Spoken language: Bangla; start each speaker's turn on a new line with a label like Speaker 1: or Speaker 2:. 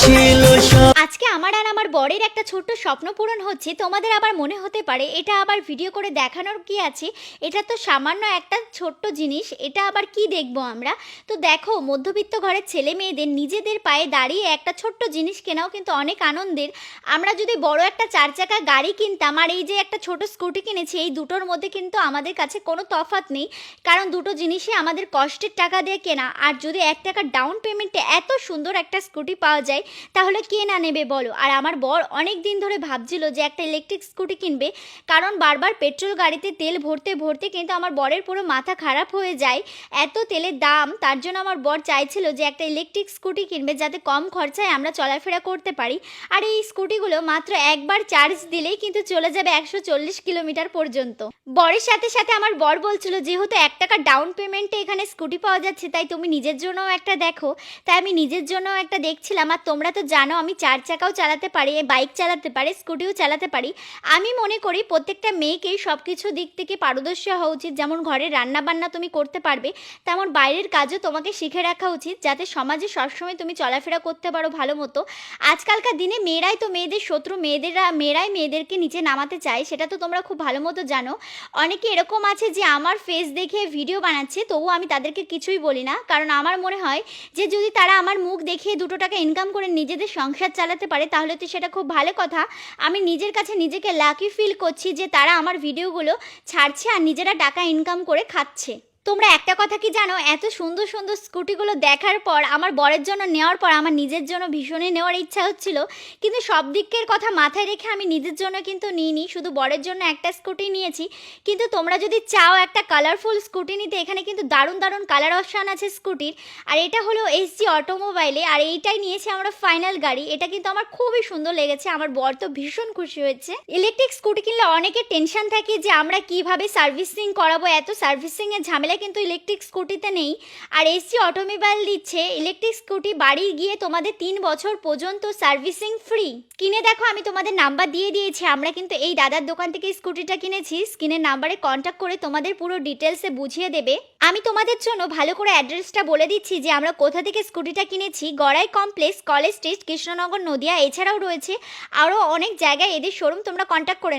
Speaker 1: ছিল
Speaker 2: আজকে আমার আর আমার বরের একটা ছোট্ট স্বপ্ন পূরণ হচ্ছে। তোমাদের আবার মনে হতে পারে এটা আবার ভিডিও করে দেখানোর কি আছে, এটা তো সামান্য একটা ছোট্ট জিনিস, এটা আবার কি দেখবো আমরা। তো দেখো, মধ্যবিত্ত ঘরের ছেলে মেয়েদের নিজেদের পায়ে দাঁড়িয়ে একটা ছোট্ট জিনিস কেনাও কিন্তু অনেক আনন্দের। আমরা যদি বড় একটা 4 চাকা গাড়ি কিনতাম আর এই যে একটা ছোট স্কুটি কিনেছি, এই দুটোর মধ্যে কিন্তু আমাদের কাছে কোনো তফাৎ নেই, কারণ দুটো জিনিসই আমাদের কষ্টের টাকা দিয়ে কেনা। আর যদি 1 টাকা ডাউন পেমেন্টে এত সুন্দর একটা স্কুটি পাওয়া যায়, তাহলে কে না নেবে বলো। আর আমার বর অনেক দিন ধরে ভাবছিল যে একটা ইলেকট্রিক স্কুটি কিনবে, কারণ বারবার পেট্রোল গাড়িতে তেল ভরতে ভরতে কিন্তু আমার বরের পুরো মাথা খারাপ হয়ে যায়, এত তেলের দাম। তার জন্য আমার বর চাইছিল যে একটা ইলেকট্রিক স্কুটি কিনবে, যাতে কম খরচায় আমরা চলাফেরা করতে পারি। আর এই স্কুটিগুলো মাত্র একবার চার্জ দিলেই কিন্তু চলে যাবে 140 কিলোমিটার পর্যন্ত। বরের সাথে সাথে আমার বর বলছিল, যেহেতু 1 টাকা ডাউন পেমেন্টে এখানে স্কুটি পাওয়া যাচ্ছে, তাই তুমি নিজের জন্যও একটা দেখো। তাই আমি নিজের জন্যও একটা দেখছিলাম। আর তোমরা তো জানো আমি 4 চাকাও চালাতে পারি, বাইক চালাতে পারি, স্কুটিও চালাতে পারি। আমি মনে করি প্রত্যেকটা মেয়েকেই সব কিছু দিক থেকে পারদর্শী হওয়া উচিত। যেমন ঘরে রান্নাবান্না তুমি করতে পারবে, তেমন বাইরের কাজও তোমাকে শিখে রাখা উচিত, যাতে সমাজে সবসময় তুমি চলাফেরা করতে পারো ভালো মতো। আজকালকার দিনে মেয়েরাই তো মেয়েদের শত্রু, মেয়েরাই মেয়েদেরকে নিচে নামাতে চায়, সেটা তো তোমরা খুব ভালো মতো জানো। অনেকে এরকম আছে যে আমার ফেস দেখে ভিডিও বানাচ্ছে, তবুও আমি তাদেরকে কিছুই বলি না, কারণ আমার মনে হয় যে যদি তারা আমার মুখ দেখিয়ে 2 টাকা ইনকাম করে নিজেদের সংসার চালাতে পারে, তাহলে তো সেটা খুব ভালো কথা। আমি নিজের কাছে নিজেকে লাকি ফিল করছি যে তারা আমার ভিডিওগুলো ছাড়ছে আর নিজেরা টাকা ইনকাম করে খাচ্ছে। তোমরা একটা কথা কি জানো, এত সুন্দর সুন্দর স্কুটিগুলো দেখার পর, আমার বরের জন্য নেওয়ার পর আমার নিজের জন্য ভীষণই নেওয়ার ইচ্ছা হচ্ছিল, কিন্তু সব দিকের কথা মাথায় রেখে আমি নিজের জন্য কিন্তু নিইনি, শুধু বরের জন্য একটা স্কুটি নিয়েছি। কিন্তু তোমরা যদি চাও একটা কালারফুল স্কুটি নিতে, এখানে কিন্তু দারুণ দারুণ কালার অপশান আছে স্কুটির। আর এটা হলো এসজি অটোমোবাইলে, আর এইটাই নিয়েছি আমরা ফাইনাল গাড়ি। এটা কিন্তু আমার খুবই সুন্দর লেগেছে, আমার বর তো ভীষণ খুশি হয়েছে। ইলেকট্রিক স্কুটি কিনলে অনেকের টেনশন থাকে যে আমরা কিভাবে সার্ভিসিং করাবো, এত সার্ভিসিংয়ের ঝামেলা কিন্তু ইলেকট্রিক স্কুটিতে নেই। আর এসজি অটোমোবাইল দিচ্ছে ইলেকট্রিক স্কুটি বাড়ি গিয়ে তোমাদের 3 বছর পর্যন্ত সার্ভিসিং ফ্রি। কিনে দেখো, আমি তোমাদের নাম্বার দিয়ে দিয়েছি। আমরা কিন্তু এই দাদার দোকান থেকে স্কুটিটা কিনেছি। স্ক্রিনের নাম্বারে কন্ট্যাক্ট করে তোমাদের পুরো ডিটেলসে বুঝিয়ে দেবে। আমি তোমাদের জন্য ভালো করে অ্যাড্রেসটা বলে দিচ্ছি যে আমরা কোথা থেকে স্কুটিটা কিনেছি। Gorai complex, college street, Krishnanagar, Nadia. এছাড়াও রয়েছে আরও অনেক জায়গায় এদের শোরুম, তোমরা কন্ট্যাক্ট করে